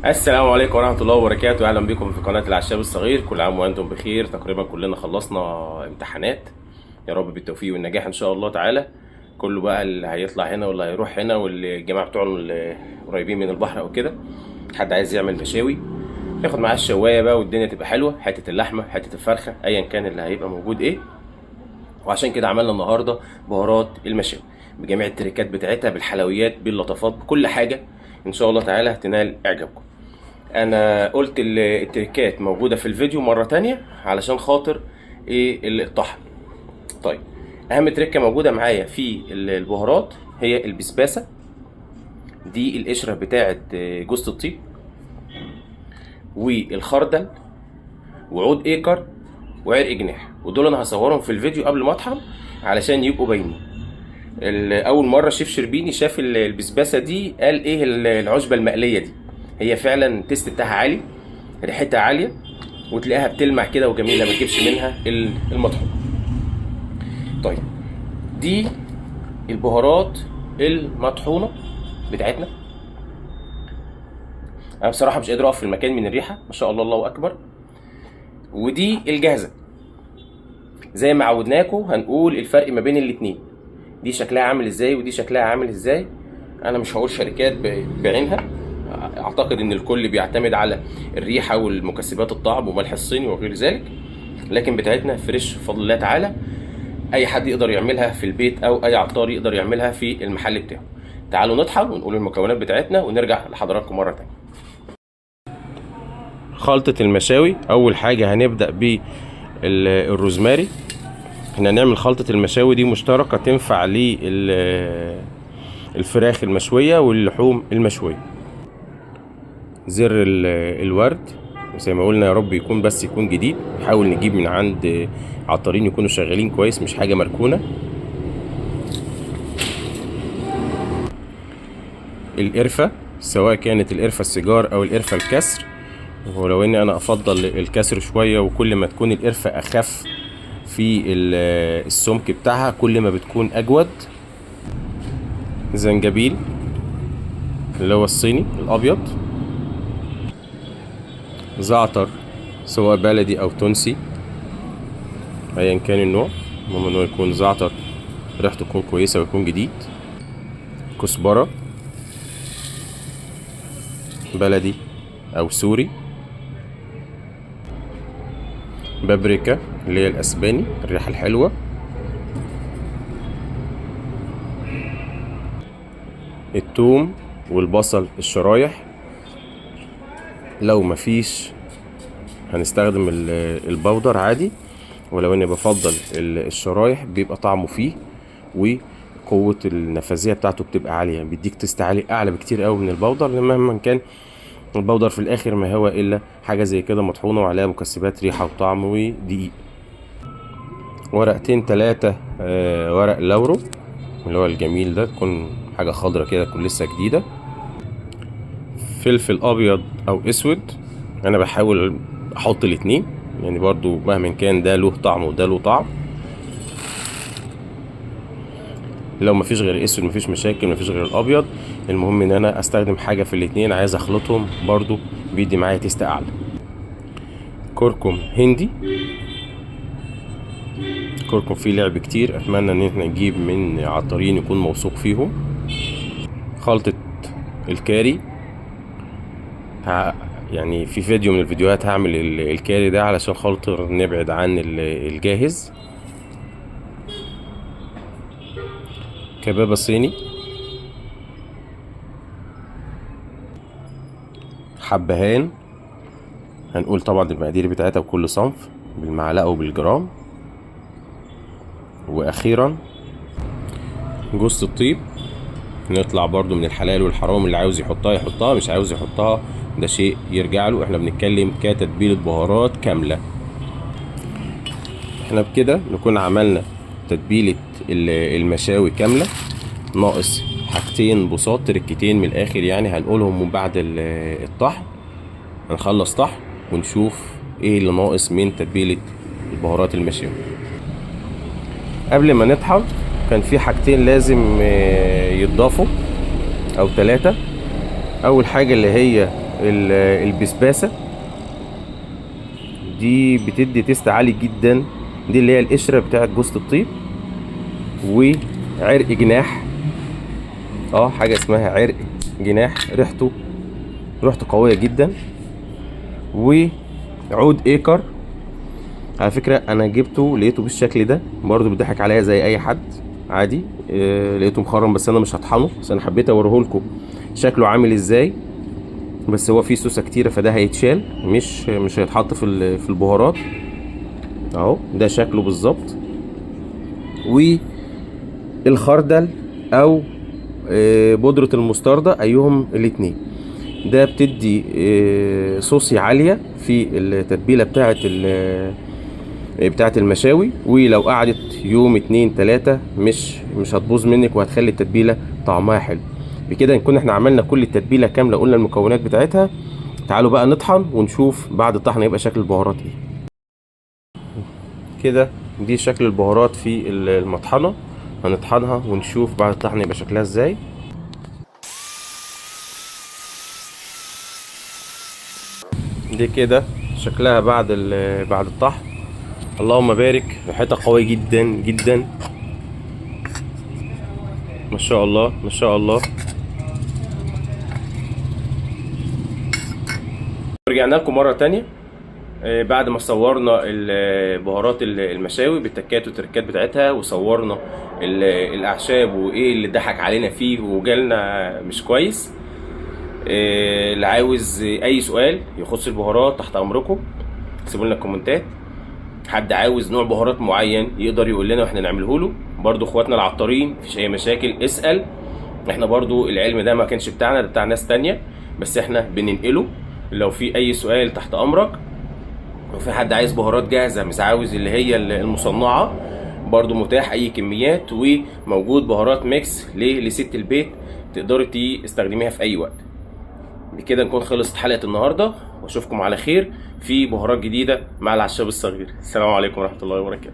السلام عليكم ورحمة الله وبركاته. أهلا بكم في قناة العشاب الصغير. كل عام وأنتم بخير. تقريبا كلنا خلصنا امتحانات، يا رب بالتوفيق والنجاح إن شاء الله تعالى. كله بقى اللي هيطلع هنا واللي هيروح هنا والجماعة بتوع قريبين من البحر أو كده، حد عايز يعمل مشاوي ياخد معاه الشواية بقى والدنيا تبقى حلوة، حتة اللحمة حتة الفرخة أيا كان اللي هيبقى موجود إيه. وعشان كده عملنا النهاردة بهارات المشاوي بجميع التريكات بتاعتها، بالحلويات باللطافات بكل حاجة إن شاء الله تعالى هتنال إعجابكم. انا قلت التركات موجودة في الفيديو مرة تانية علشان خاطر ايه الطحن. طيب، اهم تركة موجودة معايا في البهارات هي البسباسة، دي القشرة بتاعة جوز الطيب، والخردل، وعود ايكر، وعرق جناح. ودول انا هصورهم في الفيديو قبل ما اطحن علشان يبقوا باينين. اول مرة شيف شربيني شاف البسباسة دي قال ايه العشبة المقلية دي. هي فعلا التيست بتاعها عالي، ريحتها عاليه، وتلاقيها بتلمع كده وجميله، ما تجيبش منها المطحون. طيب، دي البهارات المطحونه بتاعتنا. انا بصراحه مش قادر اقف في المكان من الريحه، ما شاء الله الله اكبر. ودي الجاهزه زي ما عودناكم، هنقول الفرق ما بين الاتنين، دي شكلها عامل ازاي ودي شكلها عامل ازاي. انا مش هقول شركات بعينها، اعتقد ان الكل بيعتمد على الريحه والمكسبات الطعم وملح الصيني وغير ذلك، لكن بتاعتنا فريش بفضل الله تعالى. اي حد يقدر يعملها في البيت او اي عطار يقدر يعملها في المحل بتاعه. تعالوا نطحن ونقول المكونات بتاعتنا ونرجع لحضراتكم مره تانية. خلطه المشاوي، اول حاجه هنبدا بالروزماري. احنا هنعمل خلطه المشاوي دي مشتركه، تنفع للفراخ المشويه واللحوم المشويه. زر الورد زي ما قلنا، يا رب يكون بس يكون جديد، نحاول نجيب من عند عطارين يكونوا شغالين كويس، مش حاجه مركونه. القرفه، سواء كانت القرفه السيجار او القرفه الكسر، ولو اني انا افضل الكسر شويه، وكل ما تكون القرفه اخف في السمك بتاعها كل ما بتكون اجود. زنجبيل اللي هو الصيني الابيض، زعتر سواء بلدي او تونسي ايا كان النوع، المهم انه يكون زعتر ريحته تكون كويسه ويكون جديد. كزبره بلدي او سوري. بابريكا اللي هي الاسباني الريحه الحلوه. الثوم والبصل الشرايح، لو مفيش هنستخدم البودر عادي، ولو اني بفضل الشرايح بيبقى طعمه فيه وقوة النفاذية بتاعته بتبقى عالية، بيديك تست عالي اعلى بكتير قوي من البودر، لان مهما كان البودر في الاخر ما هو الا حاجة زي كده مطحونة وعليها مكسبات ريحة وطعم ودقيق. ورقتين 3 ورق لورو اللي هو الجميل ده، تكون حاجة خضرة كده تكون لسه جديدة. فلفل ابيض او اسود، انا بحاول احط الاتنين، يعني برضو مهما كان ده له طعم وده له طعم. لو مفيش غير اسود مفيش مشاكل، مفيش غير الابيض، المهم ان انا استخدم حاجة في الاتنين، عايز اخلطهم برضو بيدي معايا تيست اعلى. كركم هندي، كركم فيه لعب كتير، اتمنى ان احنا نجيب من عطارين يكون موثوق فيهم. خلطة الكاري، يعني في فيديو من الفيديوهات هعمل الكاري ده علشان خاطر نبعد عن الجاهز. كبابة صيني، حبهان، هنقول طبعا المقادير بتاعتها بكل صنف بالمعلقة وبالجرام. واخيرا جوز الطيب، نطلع برضو من الحلال والحرام، اللي عاوز يحطها يحطها، مش عاوز يحطها ده شيء يرجع له، احنا بنتكلم كتتبيلة بهارات كاملة. احنا بكده نكون عملنا تتبيلة المشاوي كاملة، ناقص حاجتين بساط تركتين من الاخر يعني هنقولهم من بعد الطحن. هنخلص طحن ونشوف ايه اللي ناقص من تتبيلة البهارات المشاوي. قبل ما نطحن كان في حاجتين لازم يتضافوا او 3. اول حاجة اللي هي البسباسة دي بتدي تيست عالي جدا. دي اللي هي القشرة بتاعت جوزة الطيب. وعرق جناح، حاجة اسمها عرق جناح، ريحته قوية جدا. وعود ايكر، على فكرة انا جبته لقيته بالشكل ده برضو، بيضحك عليا زي اي حد عادي. لقيته مخرم بس انا مش هطحنه، بس انا حبيت اوريهولكم شكله عامل ازاي. بس هو فيه سوسة كتيرة فده هيتشال، مش هيتحط في البهارات. اهو ده شكله بالظبط. والخردل او بودرة المستردة، ايهم الاتنين. ده بتدي صوصي عالية في التتبيلة بتاعة المشاوي، ولو قعدت يوم 2 3 مش هتبوظ منك، وهتخلي التتبيلة طعمها حلو. بكده نكون احنا عملنا كل التتبيلة كاملة، قلنا المكونات بتاعتها. تعالوا بقى نطحن ونشوف بعد الطحن يبقى شكل البهارات ايه. كده دي شكل البهارات في المطحنة. هنطحنها ونشوف بعد الطحن يبقى شكلها ازاي. دي كده شكلها بعد الطحن. اللهم بارك، ريحتها قوية جدا جدا، ما شاء الله ما شاء الله. رجعنا لكم مرة تانية بعد ما صورنا البهارات المشاوي بالتكات والتركات بتاعتها، وصورنا الأعشاب وإيه اللي ضحك علينا فيه وجالنا مش كويس. اللي عاوز أي سؤال يخص البهارات تحت أمركم، سيبوا لنا الكومنتات. حد عاوز نوع بهارات معين يقدر يقول لنا واحنا نعمله له. برضو اخواتنا العطارين مفيش اي مشاكل، اسأل. احنا برضو العلم ده ما كانش بتاعنا، ده بتاع ناس تانية، بس احنا بننقله. لو في اي سؤال تحت امرك. لو في حد عايز بهارات جاهزة مش عاوز اللي هي المصنعة، برضو متاح اي كميات، وموجود بهارات ميكس لست البيت تقدري تستخدميها في اي وقت. بكده نكون خلصت حلقة النهاردة، واشوفكم على خير في بهارات جديدة مع العشاب الصغير. السلام عليكم ورحمة الله وبركاته.